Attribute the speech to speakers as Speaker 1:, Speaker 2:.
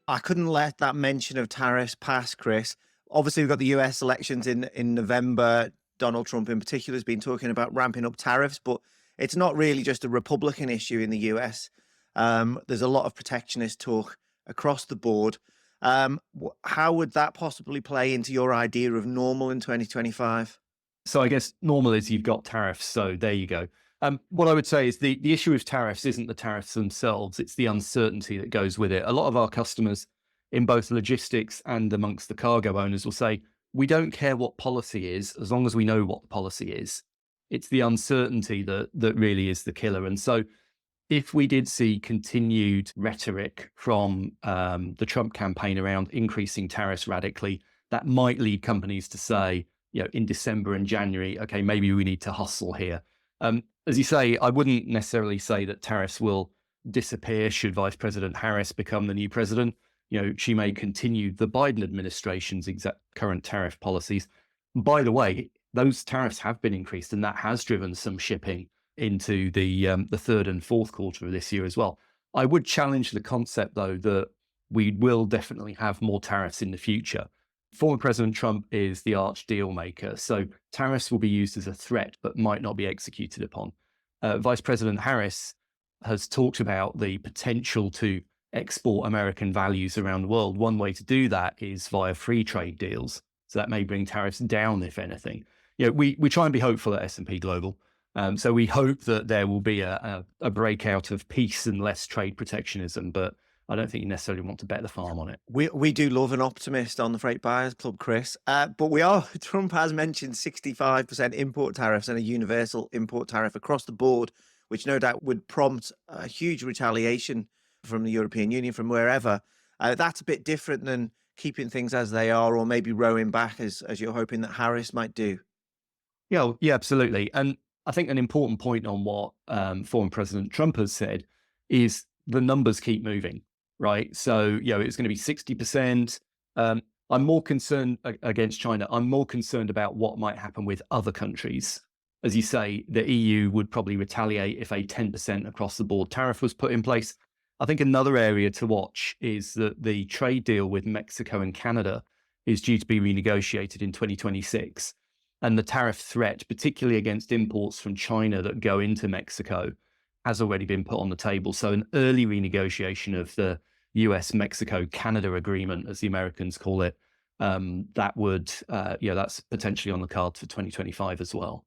Speaker 1: I couldn't let that mention of tariffs pass, Chris. Obviously, we've got the US elections in November. Donald Trump, in particular, has been talking about ramping up tariffs, but it's not really just a Republican issue in the US. There's a lot of protectionist talk across the board. How would that possibly play into your idea of normal in 2025?
Speaker 2: So I guess normal is you've got tariffs. So there you go. What I would say is the issue with tariffs isn't the tariffs themselves, it's the uncertainty that goes with it. A lot of our customers in both logistics and amongst the cargo owners will say, we don't care what policy is, as long as we know what the policy is. It's the uncertainty that really is the killer. And so if we did see continued rhetoric from the Trump campaign around increasing tariffs radically, that might lead companies to say, in December and January, okay, maybe we need to hustle here. As you say, I wouldn't necessarily say that tariffs will disappear should Vice President Harris become the new president. She may continue the Biden administration's exact current tariff policies. By the way, those tariffs have been increased, and that has driven some shipping into the third and fourth quarter of this year as well. I would challenge the concept, though, that we will definitely have more tariffs in the future. Former President Trump is the arch deal maker, so tariffs will be used as a threat but might not be executed upon. Vice President Harris has talked about the potential to export American values around the world. One way to do that is via free trade deals. So that may bring tariffs down, if anything. We try and be hopeful at S&P Global. So we hope that there will be a breakout of peace and less trade protectionism, but I don't think you necessarily want to bet the farm on it.
Speaker 1: We do love an optimist on the Freight Buyers Club, Chris. But Trump has mentioned 65% import tariffs and a universal import tariff across the board, which no doubt would prompt a huge retaliation from the European Union, from wherever. That's a bit different than keeping things as they are, or maybe rowing back as you're hoping that Harris might do.
Speaker 2: Yeah, absolutely. And I think an important point on what former President Trump has said is the numbers keep moving, right? So, it's going to be 60%. I'm more concerned against China. I'm more concerned about what might happen with other countries. As you say, the EU would probably retaliate if a 10% across the board tariff was put in place. I think another area to watch is that the trade deal with Mexico and Canada is due to be renegotiated in 2026. And the tariff threat, particularly against imports from China that go into Mexico, has already been put on the table. So an early renegotiation of the US-Mexico-Canada agreement, as the Americans call it, that's potentially on the card for 2025 as well.